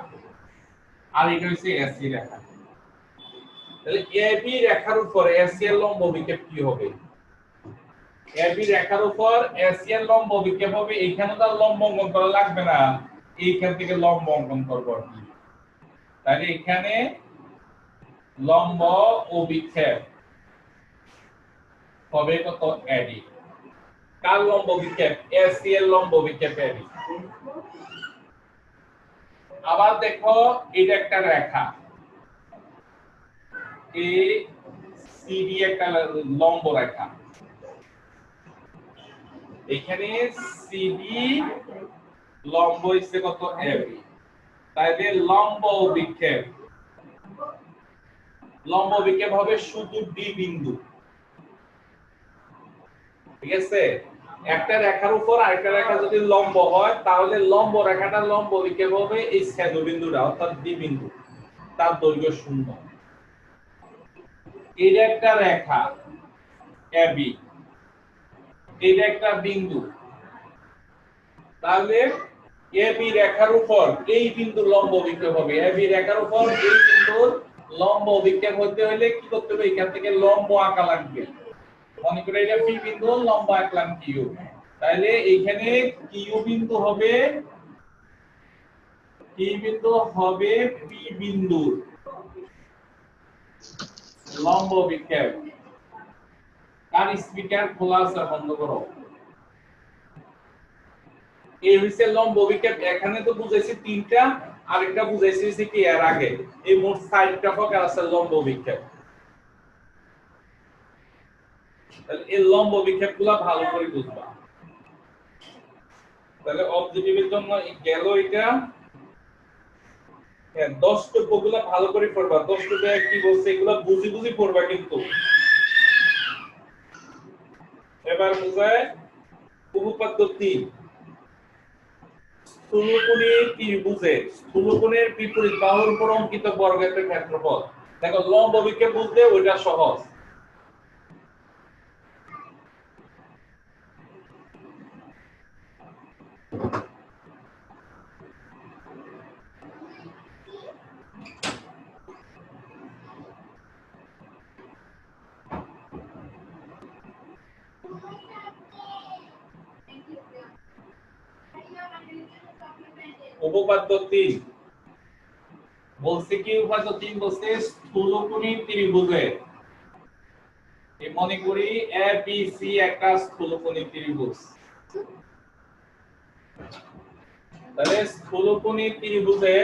আর এটা হচ্ছে এসি রেখা। তাহলে এ বি রেখার উপর এসি এর লম্ব বিক্ষেপ কি হবে? এ বি রেখার উপর এসি এর লম্ব বিক্ষেপ হবে, এখানে তো লম্ব অঙ্কন করা লাগবে না, এইখান থেকে লম্ব অঙ্কন করব আর কি। তাহলে এখানে লম্ব ও বিক্ষেপ হবে কত? এডি। কার লম্ব বিক্ষেপ? এসি এর লম্ব বিক্ষেপ এডি। আবার দেখো এটা একটা রেখা, এই সিডি একটা লম্ব রেখা, এখানে সিডি লম্ব হইছে কত? এবি। তাইলে লম্ব বিক্ষেপ, লম্ব বিক্ষেপ হবে শুধু ডি বিন্দু, ঠিক আছে? একটা রেখার উপর আরেকটা রেখা যদি লম্ব হয় তাহলে লম্ব রেখাটা লম্ব বিক্ষেপ হবে এই ছেদ বিন্দুটা অর্থাৎ ডি বিন্দু, তার দৈর্ঘ্য 0। এটা একটা রেখা এবি, এটা একটা বিন্দু, তাহলে এবি রেখার উপর এই বিন্দু লম্ব বিক্ষেপ হবে। এবি রেখার উপর এই বিন্দুর লম্ব বিক্ষেপ হতে হলে কি করতে হবে? এখান থেকে লম্ব আঁকা লাগবে। মনে করে এটা পি বিন্দু, লম্ব আঁকলাম কিউ, তাহলে এইখানে কিউ বিন্দু হবে, কি বিন্দু হবে? পি বিন্দুর লম্ব বিক্ষেপ। কার স্পিকার খোলা আছে? বন্ধ করো। এই হইছে লম্ব বিক্ষেপ। এখানে তো বুঝাইছি তিনটা, আরেকটা বুঝাইছি কি এর আগে। এই মোট 4টা প্রকার আছে লম্ব বিক্ষেপ। তাহলে এই লম্ব বিক্ষেপগুলো ভালো করে বুঝবা। তাহলে অবজেক্টিভের জন্য গেল এটা। হ্যাঁ, 10 টুকুগুলো ভালো করে পড়বা। 10 টুকু কি বলছে এগুলো বুঝি বুঝি পড়বা কিন্তু। এবার বুঝায় উপপাদ্য 3। স্থূলকোণী ত্রিভুজে স্থূলকোণের বিপরীত বাহুর উপর অঙ্কিত বর্গক্ষেত্রের ক্ষেত্রফল। দেখো লম্ব বিক্ষেপ বুঝলে ওইটা সহজ। উপপাদ্য 3 বলছে কি? উপপাদ্য 3 বলছে স্থূলকোণী ত্রিভুজে, এই মনে করি এ বি সি একটা স্থূলকোণী ত্রিভুজ। তাহলে স্থূলকোণী ত্রিভুজে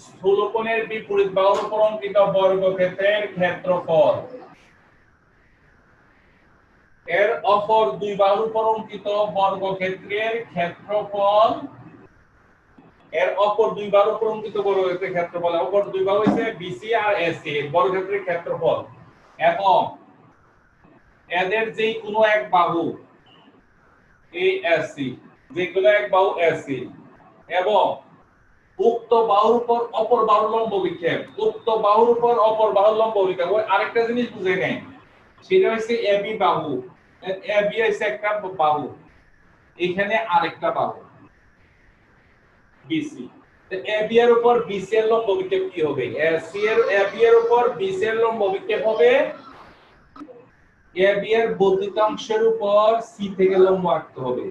স্থূলকোণের বিপরীত বাহুর উপর অঙ্কিত বর্গক্ষেত্রের ক্ষেত্রফল এর অপর দুই বাহুর উপর অঙ্কিত বর্গক্ষেত্রের ক্ষেত্রফল এর অপর দুই বাহু অঙ্কিত বর্গক্ষেত্রের ক্ষেত্রফল, অপর দুই বাহু হইছে বিসি আর এসি বর্গক্ষেত্রের ক্ষেত্রফল, এবং এদের যে কোনো এক বাহু এই এসি, যে কোনো এক বাহু এসি, এবং উক্ত বাহুর উপর অপর বাহুর লম্ব বিক্ষেপ, উক্ত বাহুর উপর অপর বাহুর লম্ব বিক্ষেপ। ওই আরেকটা জিনিস বুঝে নেন, সেটা হচ্ছে এবি বাহু, এবি হচ্ছে একটা বাহু, এখানে আরেকটা বাহু বিসি। তো এবি এর উপর বিসি এর লম্ব বিক্ষেপ কি হবে? এসি এর এবি এর উপর বিসি এর লম্ব বিক্ষেপ হবে এবি এর বর্ধিতাংশের উপর সি থেকে লম্ব আঁকতে হবে।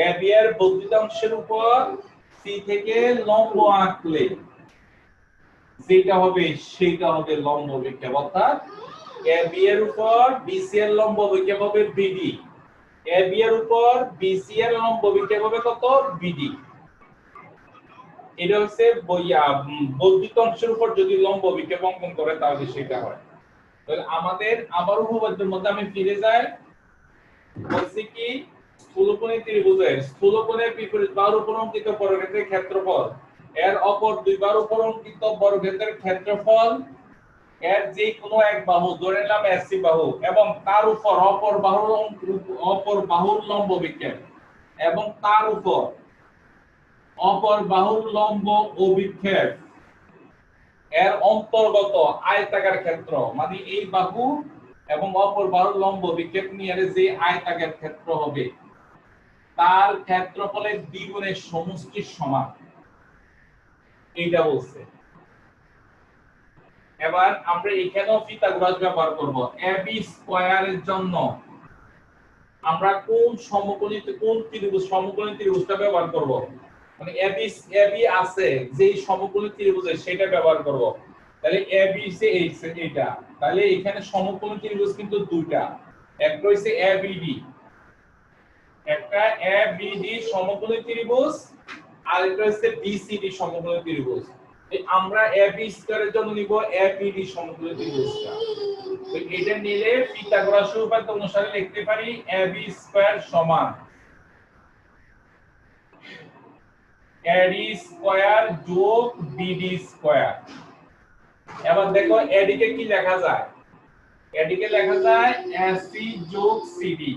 এবি এর বর্ধিতাংশের উপর সি থেকে লম্ব আঁকলে যেটা হবে সেটা হবে লম্ব বিক্ষেপ, অর্থাৎ এবি এর উপর বিসি এর লম্ব বিক্ষেপ হবে বিডি, এবি এর উপর বিসি এর লম্ব বিক্ষেপ হবে কত? বিডি। এটা হচ্ছে বর্ধিতাংশের উপর যদি লম্ব বিক্ষেপ অঙ্কন করে তাহলে সেটা হয়। তাহলে আমাদের আবার উপপাদ্যের মধ্যে আমি ফিরে যাই, বলছি কি স্থূলকোণী ত্রিভুজের স্থূলকোণের বিপরীত বাহুর উপর অঙ্কিত বর্গক্ষেত্রের ক্ষেত্রফল, এর অপর দুই বাহুর উপর অঙ্কিত বর্গক্ষেত্রের ক্ষেত্রফল, এর যে কোনো এক বাহু ধরে নিলাম এসি বাহু, এবং তার উপর অপর বাহুর লম্ব বিক্ষেপ, এবং তার উপর অপর বাহুর লম্ব অভিক্ষেপ এর অন্তর্গত আয়তাকার ক্ষেত্র, মানে এই বাহু এবং অপর বাহুর লম্ব বিক্ষেপ নিয়ে যে আয়তাকার ক্ষেত্র হবে তার ক্ষেত্রফলের দ্বিগুণের সমষ্টির সমান, এইটা বলছে। এবার আমরা এখানেও পিথাগোরাস ব্যবহার করব। এবি স্কয়ারের জন্য আমরা কোন সমকোণী ত্রিভুজটা ব্যবহার করব? মানে এবি আছে যে সমকোণী ত্রিভুজের সেটা ব্যবহার করব। তাহলে এবি সে এইটা, তাহলে এখানে সমকোণী ত্রিভুজ কিন্তু দুইটা, একটা হইছে এবিডি, একটা এবিডি সমকোণী ত্রিভুজ, আর একটা হচ্ছে বিসিডি সমকোণী ত্রিভুজ। আমরা এবি স্কয়ারের জন্য নিব এবিডি সমকোণী ত্রিভুজটা। তো এটা নিলে পিথাগোরাস উপপাদ্য অনুসারে লিখতে পারি এবি স্কয়ার সমান এডি স্কয়ার যোগ বিডি স্কয়ার। এবার দেখো এডি কে কি লেখা যায়? এডি কে লেখা যায় এসি যোগ সিডি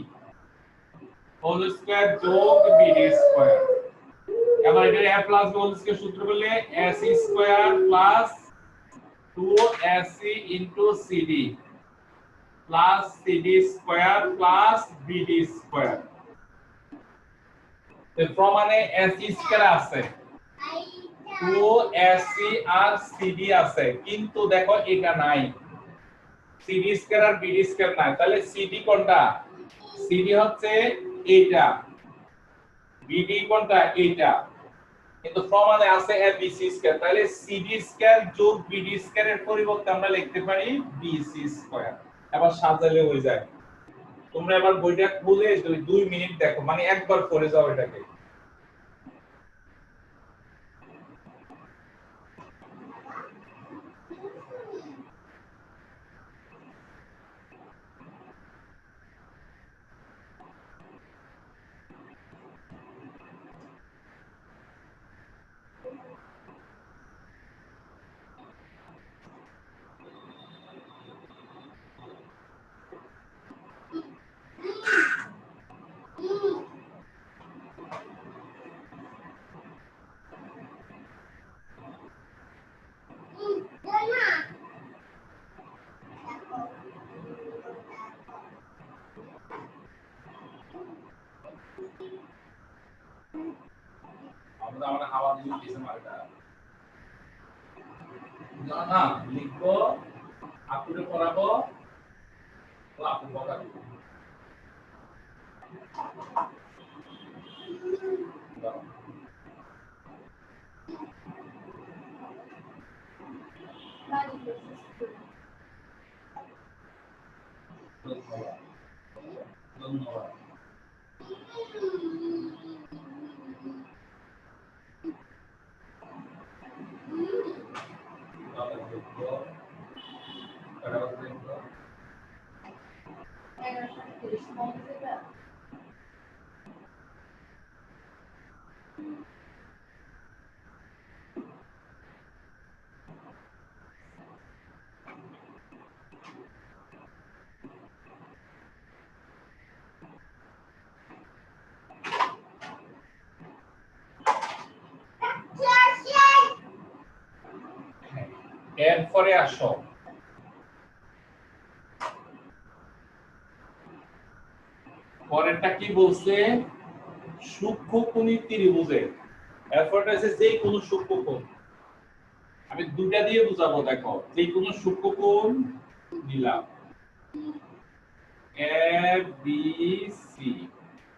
হোল স্কয়ার যোগ বিডি স্কয়ার। এবার এটা a plus b whole square সূত্র বললে AC square plus 2ac into CD plus CD square plus BD square. তো প্রমাণে এসি স্কয়ার আছে, 2ac আর সিডি আছে, কিন্তু দেখো এটা নাই, সিডি স্কয়ার আর বিডি স্কয়ার নাই। তাহলে সিডি কোনটা? সিডি হচ্ছে এইটা, বিডি কোনটা? এইটা, কিন্তু প্রমাণে আছে এবিসি স্কয়ার। তাহলে সিডি স্কয়ার যোগ বিডি স্কয়ারের পরিবর্তে আমরা লিখতে পারি বিসি স্কয়ার। এবার সাজালে হয়ে যায়। তোমরা এবার বইটা খুলে 2 মিনিট দেখো, মানে একবার পড়ে যাও এটাকে। আমরা হাওয়া দিয়ে দিছে মার্কা না না লিখবো, আপুরে পড়াবো, তো আপু পড়াবো। ধন্যবাদ। এরপরে আসো পরেরটা কি বলছে সূক্ষ্মকোণী ত্রিভুজের এরপরটা আছে যে কোনো সূক্ষ্মকোণ আমি দুটা দিয়ে বুঝাবো দেখো যে কোনো সূক্ষ্মকোণ নিলাম এ বি সি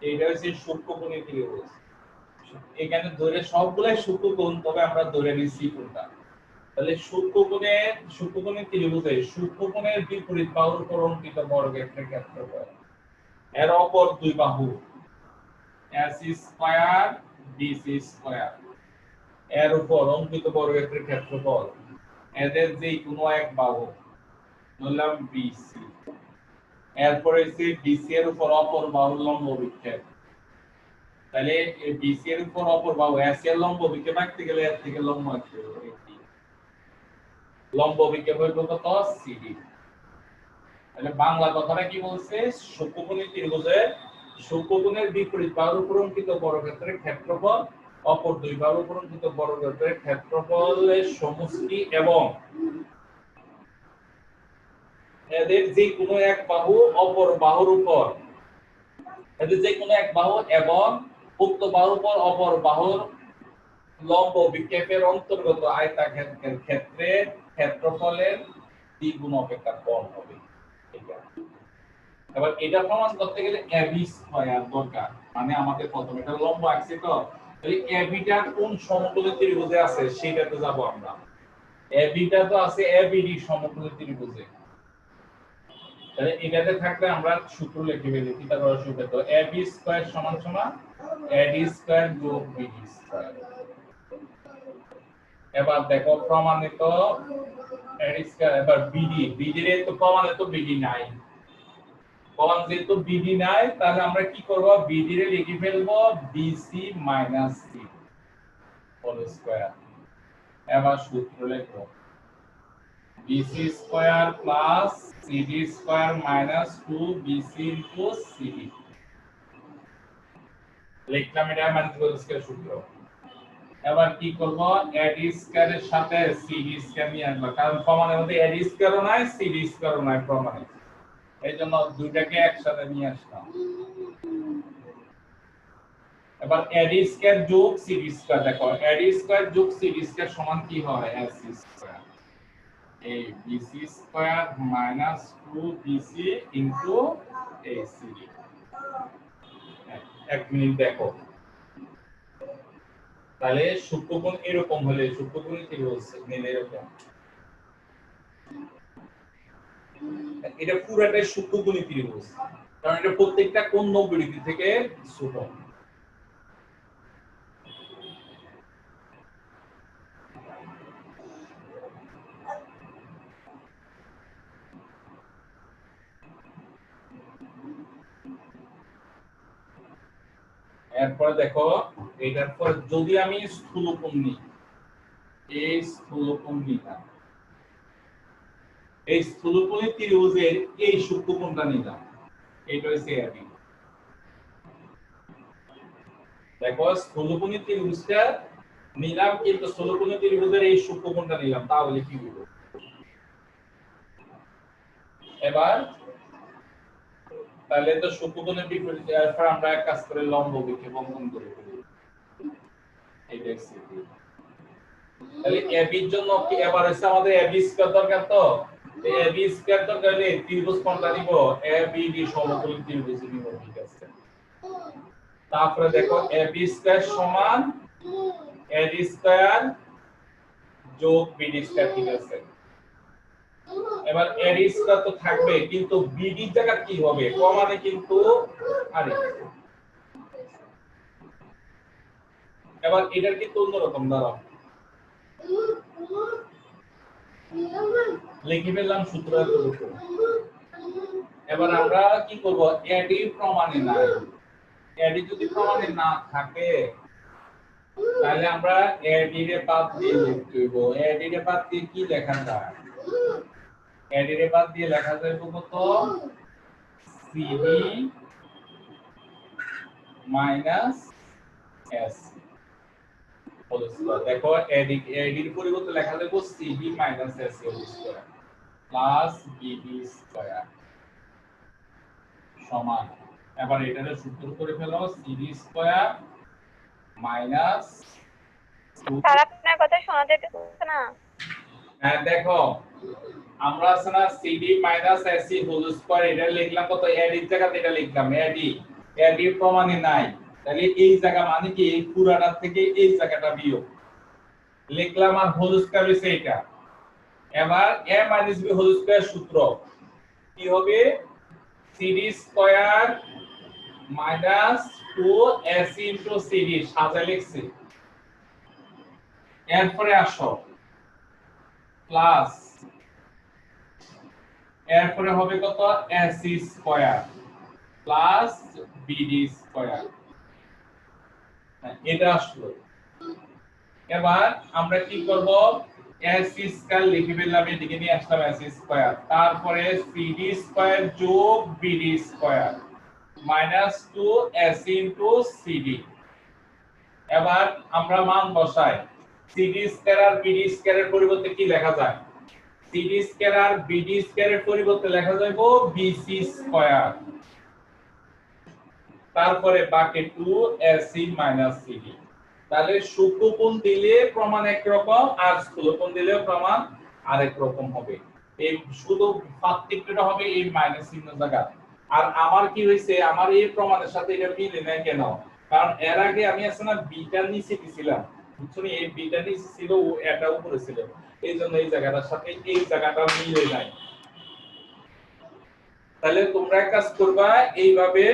এটা হচ্ছে সূক্ষ্মকোণী ত্রিভুজ এখানে ধরে সবগুলাই সূক্ষ্মকোণ তবে আমরা ধরে নিচ্ছি কোনটা তাহলে সূক্ষ্মকোণী ত্রিভুজে সূক্ষ্মকোণের বিপরীত বাহুর উপর অঙ্কিত বর্গক্ষেত্রের ক্ষেত্রফল এর অপর দুই বাহু AC স্কয়ার BC স্কয়ার এর উপর অঙ্কিত বর্গক্ষেত্রের ক্ষেত্রফল এদের যে কোনো এক বাহু ধরলাম BC এরপরে হচ্ছে BC এর উপর অপর বাহুর লম্ব বিক্ষেপ তাহলে এই BC এর উপর অপর বাহু AC এর লম্ব বিক্ষেপ আঁকতে গেলে এর থেকে লম্ব আঁকতে হবে লম্ব বিক্ষেপ হইল কত CD তাহলে বাংলা কথাটা কি বলছে সূক্ষ্মকোণী ত্রিভুজের সূক্ষ্মকোণের বিপরীত বাহুর উপর অঙ্কিত বর্গক্ষেত্রের ক্ষেত্রফল অপর দুই বাহুর উপর অঙ্কিত বর্গক্ষেত্রের ক্ষেত্রফলের সমষ্টি এবং এদের যে কোনো এক বাহু অপর বাহুর উপর এদের যে কোনো এক বাহু এবং উক্ত বাহুর উপর অপর বাহুর লম্ব বিক্ষেপের অন্তর্গত আয়তাক্ষেত্রের ক্ষেত্রে ক্ষেত্রফলের দ্বিগুণ অপেক্ষা কম হবে এবার এটা প্রমাণ করতে গেলে AB স্কয়ার দরকার মানে আমাদের প্রথমে এটা লম্ব আঁকছি তো তাহলে AB টা কোন সমকোণী ত্রিভুজে আছে সেটাতে যাব আমরা AB টা তো আছে ABD সমকোণী ত্রিভুজে তাহলে এটাতে থাকলে আমরা সূত্র লিখে ফেলি পিথাগোরাস সূত্র তো AB স্কয়ার সমান সমান AD স্কয়ার যোগ BD স্কয়ার এবার দেখো প্রমাণিত AD স্কয়ার এবার BD এর তো প্রমাণিত BD নাই কোন যেহেতু BD নাই তাহলে আমরা কি করব BD রে লিখে ফেলবো BC - C হোল স্কয়ার এবার সূত্র লিখব BC square plus CD square minus 2BC into CD লিখলাম এটা ম্যাথমেটিক্যাল স্কয়ার সূত্র এবার কি করব AD স্কয়ারের সাথে CD স্কয়ার নিয়ে আনবো কারণ প্রমাণের মধ্যে AD স্কয়ারও নাই CD স্কয়ারও নাই প্রমাণে এইজন্য দুইটাকে একসাথে নিয়ে আসলাম এবার AD স্কয়ার যোগ CD স্কয়ার দেখো AD স্কয়ার যোগ CD স্কয়ার সমান কি হয় AC স্কয়ার এই BC square minus 2BC into ACD এক মিনিট দেখো তাহলে সূক্ষ্মকোণ এরকম হলে সূক্ষ্মকোণ কি বলছে নিলে এরকম এটা পুরোটাই সূক্ষ্মকোণী ত্রিভুজ কারণ এটা প্রত্যেকটা কোণ 90 ডিগ্রি থেকে ছোট এরপর দেখো এটার পর যদি আমি স্থূলকোণ নিই এই স্থূলকোণ নিলাম এই স্থূলকোণী ত্রিভুজের এই সূক্ষ্মকোণটা নিলাম এটা হচ্ছে AB দেখো স্থূলকোণী ত্রিভুজটা নিলাম কিন্তু স্থূলকোণী ত্রিভুজের এই সূক্ষ্মকোণটা নিলাম তাহলে কি হলো এবার তাহলে তো সূক্ষ্মকোণের বিপরীতে এরপর আমরা এক কাজ করে লম্ব বিক্ষেপ অঙ্কন করে ফেলি এইটা CD তাহলে AB এর জন্য কি এবার হচ্ছে আমাদের AB স্কয়ার দরকার তো AB স্কয়ার দরকার হলে ত্রিভুজ কোনটা নিব ABD সমকোণী ত্রিভুজ নিব ঠিক আছে তারপরে দেখো AB স্কয়ার সমান AD স্কয়ার যোগ BD স্কয়ার ঠিক আছে এবার AD স্কয়ার তো থাকবে কিন্তু BD এর জায়গা কি হবে প্রমাণে কিন্তু আরে এবার এটার কি অন্যরকম দাঁড়াও লিখে ফেললাম সূত্র এতটুকু এবার আমরা কি করব AD প্রমাণে নাই AD যদি প্রমাণে না থাকে তাহলে আমরা AD রে বাদ দিয়ে লিখতে হইব AD রে বাদ দিয়ে কি লেখা যায় AD রে বাদ দিয়ে লেখা যায় কত CD minus AC whole square. দেখো এডি এর পরিবর্তে লেখা দেবো CB minus AC whole square plus BD square সমান, এবার এটারে সূত্র করে ফেলো সিবি স্কয়ার মাইনাস স্যার আপনার কথা শোনা যাচ্ছে না। হ্যাঁ দেখো আমরা আছে না CD minus AC whole square এটা লিখলাম, কত এডি জায়গাতে এটা লিখলাম এডি এডি প্রমাণে নাই, তাহলে এই জায়গা মানে কি এই পুরাটা থেকে এই জায়গাটা বিয়োগ লিখলাম, আর হোল স্কয়ার হইছে এটা। এবার a minus b whole square সূত্র কি হবে, CD square minus 2ac into CD সাজা লিখছি, এরপরে আসো প্লাস এরপরে হবে কত ac square plus BD square, এটা আসলো। এবার আমরা কি করব, ac স্কয়ার লিখে ফেললাম, এদিকে নিয়ে আসলাম ac স্কয়ার, তারপরে cd স্কয়ার যোগ bd square minus 2ac into cd। এবার আমরা মান বসাই, cd স্কয়ার আর bd স্কয়ারের পরিবর্তে কি লেখা যায়, cd স্কয়ার আর bd স্কয়ারের পরিবর্তে লেখা যাবে bc স্কয়ার, তারপরে বাকি 2ac মাইনাস cd। তাহলে সূক্ষ্মকোণ দিলে প্রমাণ একরকম আর স্থূলকোণ দিলে প্রমাণ আরেক রকম হবে। এই শুধু পার্থক্যটা হবে এই মাইনাস চিহ্ন জায়গা। আর আমার কি হইছে, আমার এই প্রমাণের সাথে এটা মিলে না কেন, কারণ এর আগে আমি আছে না বিটার নিচে দিছিলাম, বুঝছো নি, এই বিটার নিচে ছিল ও এটা উপরে ছিল, এইজন্য এই জায়গাটার সাথে এই জায়গাটা মিলে নাই। তাহলে তোমরা কাজ করবা এইভাবে